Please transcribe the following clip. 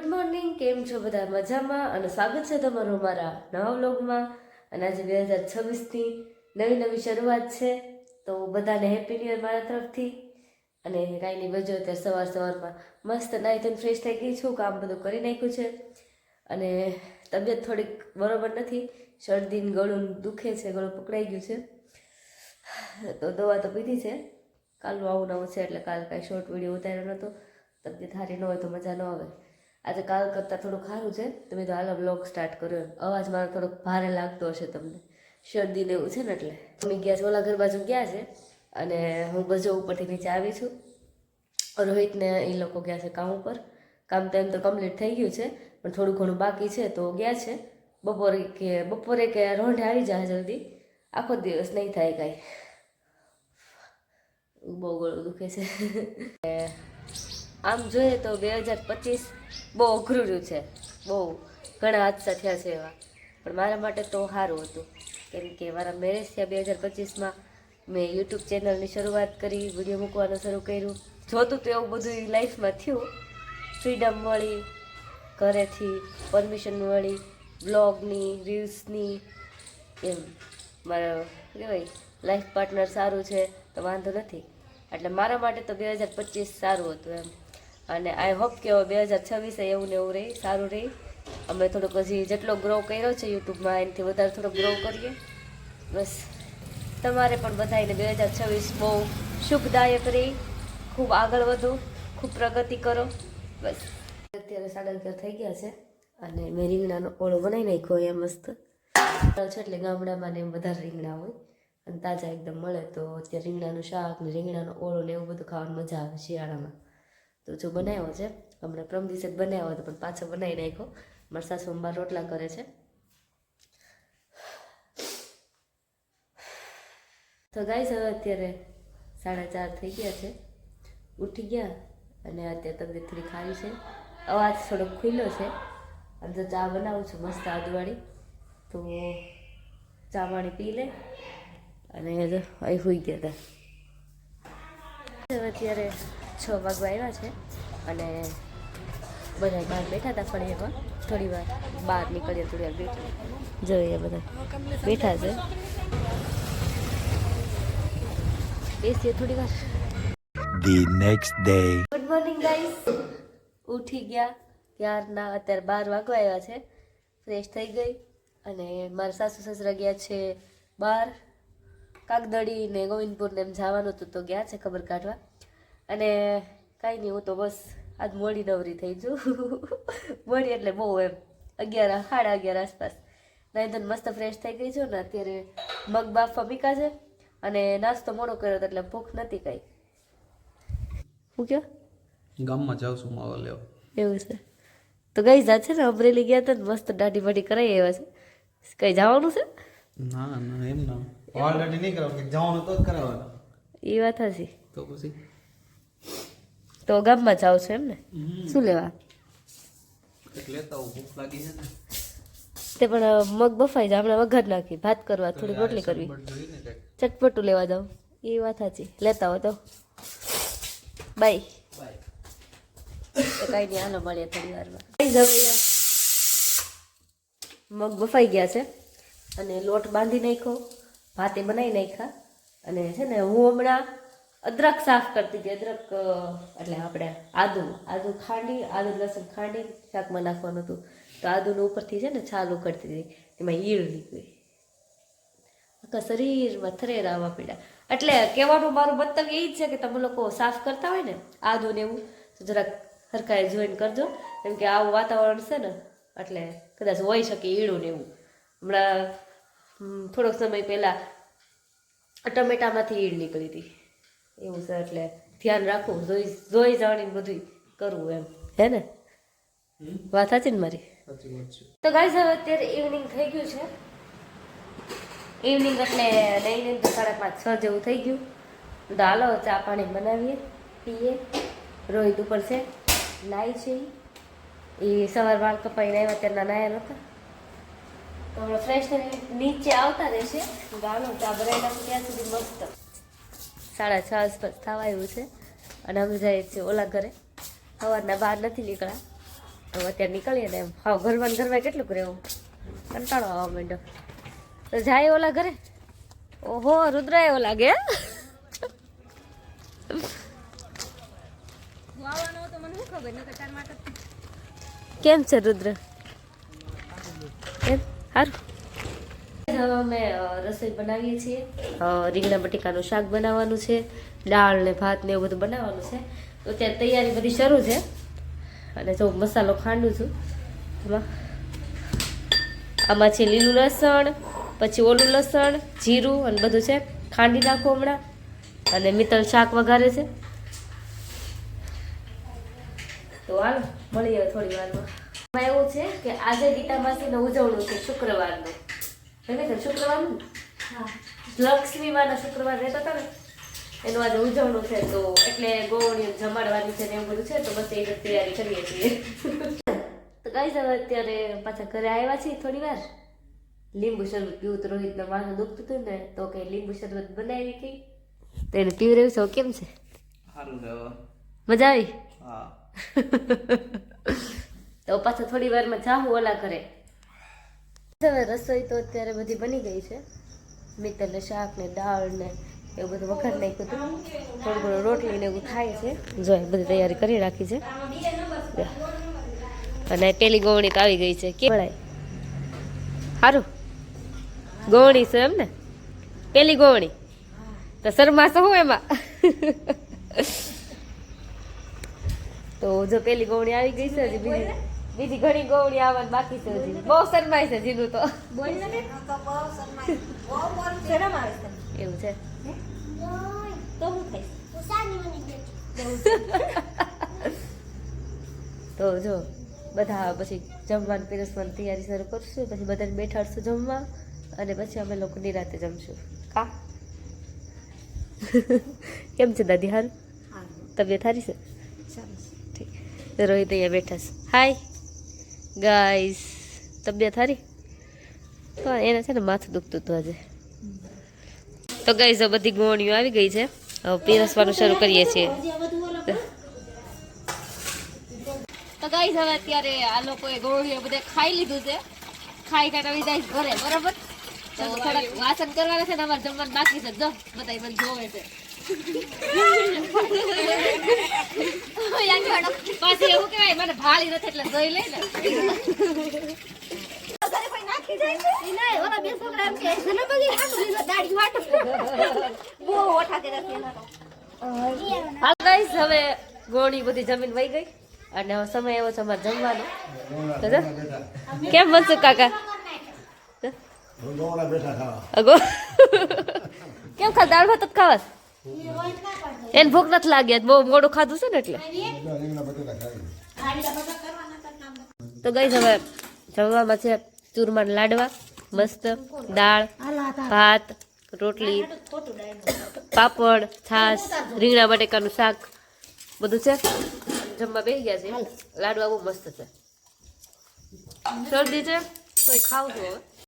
Good morning, કેમ છો બધા? મજામાં? અને સ્વાગત છે તમારું મારા નવા વ્લોગમાં. અને આજે 2026ની નવી શરૂઆત છે, તો બધાને હેપી ન્યૂ યર મારા તરફથી. અને કાંઈ નહીં, બજો અત્યારે સવારમાં મસ્ત નાહી ધોઈને ફ્રેશ થઈ ગઈ છું, કામ બધું કરી નાખ્યું છે. અને તબિયત થોડીક બરોબર નથી, શરદીને ગળું દુખે છે, ગળું પકડાઈ ગયું છે, તો દવા તો પીધી છે. કાલનું આવું નવું છે એટલે કાલ કાંઈ શોર્ટ વિડીયો ઉતાર્યો નહોતો. તબિયત સારી ન હોય તો મજા ન આવે. આજે કાલ કરતાં થોડુંક સારું છે, તો મેં તો હાલ બ્લોગ સ્ટાર્ટ કર્યો. અવાજ મારો થોડોક ભારે લાગતો હશે તમને, શરદીને એવું છે ને એટલે. મમ્મી ગયા છે ઓલા ઘર બાજુ ગયા છે, અને હું બજો ઉપરથી નીચે આવી છું. રોહિતને એ લોકો ગયા છે કામ ઉપર. કામ તો એમ તો કમ્પ્લીટ થઈ ગયું છે, પણ થોડું ઘણું બાકી છે, તો ગયા છે. બપોરે કે રોંઢે આવી જાય જલ્દી, આખો દિવસ નહીં થાય કાંઈ. બહુ ગળું દુખે છે. આમ જોઈએ તો 2025 બહુ અઘરું રહ્યું છે, બહુ ઘણા હાદસા થયા છે એવા. પણ મારા માટે તો સારું હતું, કેમ કે મારા મેરેજ થયા 2025માં. મેં યુટ્યુબ ચેનલની શરૂઆત કરી, વિડીયો મૂકવાનું શરૂ કર્યું. જોતું તો એવું બધું લાઈફમાં થયું, ફ્રીડમ મળી, ઘરેથી પરમિશન મળી, બ્લોગની, રીલ્સની, એમ. મારો કહેવાય લાઈફ પાર્ટનર સારું છે તો વાંધો નથી. એટલે મારા માટે તો 2025 સારું હતું એમ. અને આઈ હોપ કે 2026 એવું ને એવું રહે, સારું રહે. અમે થોડોક હજી જેટલો ગ્રો કર્યો છે યુટ્યુબમાં, એનાથી વધારે થોડોક ગ્રો કરીએ બસ. તમારે પણ બધાને 2026 બહુ શુભદાયક રહે, ખૂબ આગળ વધો, ખૂબ પ્રગતિ કરો બસ. અત્યારે 11:30 થઈ ગયા છે, અને મેં રીંગણાનો ઓળો બનાવી નાખ્યો અહીંયા મસ્ત છે. એટલે ગામડામાં ને એમ વધારે રીંગણા હોય અને તાજા એકદમ મળે, તો અત્યારે રીંગણાનું શાક ને રીંગણાનો ઓળો ને એવું બધું ખાવાની મજા આવે શિયાળામાં. તો જો બનાવ્યો છે, હમણાં પ્રમ દિવસે જ બનાવ્યો હતો, પણ પાછો બનાવી નાખ્યો. મારા સાસુ બાર રોટલા કરે છે. તો ગાઈસ, હવે અત્યારે 4:30 થઈ ગયા છે, ઉઠી ગયા. અને અત્યારે તબિયત થોડી ખારી છે, અવાજ થોડોક ખુલ્લો છે. અને જો ચા બનાવું છું મસ્ત આદુવાળી, તો ચા પાણી પી લે. અને અહીં સુઈ ગયા હતા. અત્યારે 6 વાગવા આવ્યા છે, અને બધા બહાર બેઠા હતા ફળિયામાં. થોડી વાર બહાર નીકળીએ, થોડી વાર બેઠા જોઈએ, બધા બેઠા છે. બેસીએ થોડી વાર. The next day. Good morning guys, ઉઠી ગયા ત્યારના. અત્યારે 12 વાગવા આવ્યા છે. ફ્રેશ થઈ ગઈ, અને મારા સાસુ સસરા ગયા છે બહાર, કાગદડી ને ગોવિંદપુર ને એમ જવાનું હતું, તો ગયા છે ખબર કાઢવા. અને કાંઈ નહીં, હું તો બસ આજ મોડી નવરી થઈ છું. મોડી એટલે બહુ એમ 11, 11:30 આસપાસ નહીં તો મસ્ત ફ્રેશ થઈ ગઈ છું ને. અત્યારે મગ બાફવા મૂક્યા છે, અને નાસ્તો મોડો કર્યો હતો એટલે ભૂખ નથી કાંઈ. હું કયો ગામમાં જાઉં છું માવો લેવા. એવું છે તો ગઈ જા છે ને, અમરેલી ગયા હતા ને, મસ્ત દાઢી બાઢી કરાવી આવ્યા છે. કઈ જવાનું છે? ના ના, એમ ના ઓલરેડી નહીં કરાવ, કે જવાનું તો જ કરાવવાનું. એ વાત હશે. તો પછી તો ગામમાં જાવ છો એમ ને? શું લેવા? લેતા આવું, ભૂખ લાગી છે ને. તે પણ મગ બફાઈ જાય, હમણાં વઘાર નાખી, ભાત કરવા, થોડી રોટલી કરવી, ચટપટું લેવા જાવ. એ વાત સાચી, લેતા હો તો બાય. તો કાંઈ નહીં, હાલો મળીએ થોડી વારમાં. મગ બફાઈ ગયા છે, અને લોટ બાંધી નાખ્યો, ભાતે બનાવી નાખ્યા. અને છે ને, હું હમણાં અદરક સાફ કરતી હતી. અદરક એટલે આપણે આદુ ખાંડી, આદુ લસણ ખાંડી શાકમાં નાખવાનું હતું, તો આદુનું ઉપરથી છે ને છાલ ઉકળતી હતી, એમાં ઈળ નીકળી. આખા શરીરમાં થરેર આવવા પડ્યા. એટલે કહેવાનું મારું મંતવ્ય એ જ છે કે તમે લોકો સાફ કરતા હોય ને આદુ ને એવું, તો જરાક હરખાએ જોઈન કરજો, કેમ કે આવું વાતાવરણ છે ને, એટલે કદાચ હોઈ શકે ઈળું ને એવું. હમણાં થોડોક સમય પહેલાં ટમેટામાંથી ઈળ નીકળી હતી, એવું છે. એટલે ધ્યાન રાખવું, જોઈ જાણીને બધું કરવું એમ, હે ને? વાત સાચી ને મારી? તો ગાઈસ, હવે અત્યારે ઇવનિંગ થઈ ગયું છે. ઇવનિંગ એટલે નહીં તો 5:30, 6 જેવું થઈ ગયું. તો હાલો ચા પાણી બનાવીએ, પીએ. રોહિત ઉપર છે, નાય છે. એ સવાર વાળ કપાઈને આવ્યા ત્યારના નાયા નહોતા, તો હમણાં ફ્રેશ થઈને નીચે આવતા રહેશે. ગાળો ચા બનાવી નાખું ત્યાં સુધી મસ્ત. 6:30 આસપાસ થવા આવ્યું છે, અને અમે જઈએ છીએ ઓલા ઘરે. સવારના બહાર નથી નીકળ્યા, હવે અત્યારે નીકળીએ ને એમ હા ઘરમાં કેટલું રહેવું કંટાળો આવવા માંડ્યો તો જાય ઓલા ઘરે ઓહો રુદ્ર એવો લાગે કેમ છે રુદ્ર એમ સારું હવે અમે રસોઈ બનાવીએ છીએ રીંગણા બટેકાનું શાક બનાવવાનું છે દાળ ને ભાત ને એવું બધું બનાવવાનું છે તો અત્યારે તૈયારી બધી શરૂ છે અને જો મસાલો ખાંડું છું આમાં છે લીલું લસણ પછી ઓલું લસણ જીરું અને બધું છે ખાંડી નાખું હમણાં અને મિત્તલ શાક વઘારે છે તો હાલો મળીએ થોડી વારમાં એવું છે કે આજે ગીતા માસીને ઉજવણું છે શુક્રવારનું શુક્રવારનું લક્ષ્મી માના શુક્રવાર રહેતા હતા ને એનું આજે ઉજવણું છે તો એટલે ગોળીઓ જમાડવાની છે ને એવું બધું છે તો બસ એ જ તૈયારી કરીએ છીએ તો કઈ હવે અત્યારે પાછા ઘરે આવ્યા છીએ થોડી વાર લીંબુ શરબત પીવું તો રોહિતના માથું દુખતું હતું ને તો કે લીંબુ શરબત બનાવી કઈ તો એને પીવું રહ્યું છે કેમ છે મજા આવી હા તો પાછા થોડી વારમાં જાહું ઓલા કરે હવે રસોઈ તો અત્યારે બધી બની ગઈ છે મિત્તલ ને શાક ને દાળ ને એવું બધું વઘાર નાખ્યું હતું થોડું ઘણું રોટલી ને એવું થાય છે જો બધી તૈયારી કરી રાખી છે અને પેલી ગોવણી તો આવી ગઈ છે કે સારું ગોવણી છે એમ ને પેલી ગોવણી તો શરમાશો હું એમાં તો જો પેલી ગોવણી આવી ગઈ છે હજી બીજી ઘણી ગોવણી આવવાની બાકી છે હજી બહુ શરમાય છે જીનું તો એવું છે તો જો બધા પછી જમવાનું પીરસવાની તૈયારી શરૂ કરશું પછી બધાને બેઠાડશું જમવા અને પછી અમે લોકો નિરાતે જમશું કા કેમ છે દાદી હારું તબિયત સારી છે ઠીક રોહિત અહીંયા બેઠા છે હાય ગાઈસ તબિયત સારી તો એને છે ને માથું દુખતું હતું આજે તો ગાઈસ બધી ગોળીઓ આવી ગઈ છે હવે પીરસવાનું શરૂ કરીએ છીએ તો ગાઈસ હવે અત્યારે આ લોકોએ ગોળીઓ બધે ખાઈ લીધું છે ખાઈ કાઢી જાય ઘરે બરાબર તો થોડાક વાસણ કરવાના છે ને અમારે જમવાનું બાકી છે જો બધા મને જોવે છે પાછી એવું કહેવાય મને ભાળી નથી એટલે જોઈ લે ને હવે ગોળી બધી જમીન વહી ગઈ અને હવે સમય એવો છે અમારે જમવાનો કેમ બનશું કાકા કેમ ખા દાળ ભાત જ ખાવા એને ભૂખ નથી લાગી બહુ મોડું ખાધું છે ને એટલે તો ગઈ હવે જમવામાં છે ચૂરમાના લાડવા મસ્ત દાળ ભાત રોટલી પાપડ છાશ રીંગણા બટેકાનું શાક બધું છે જમવા બેસી ગયા છે લાડવા બહુ મસ્ત છે શરદી છે તો ખાવું છું હવે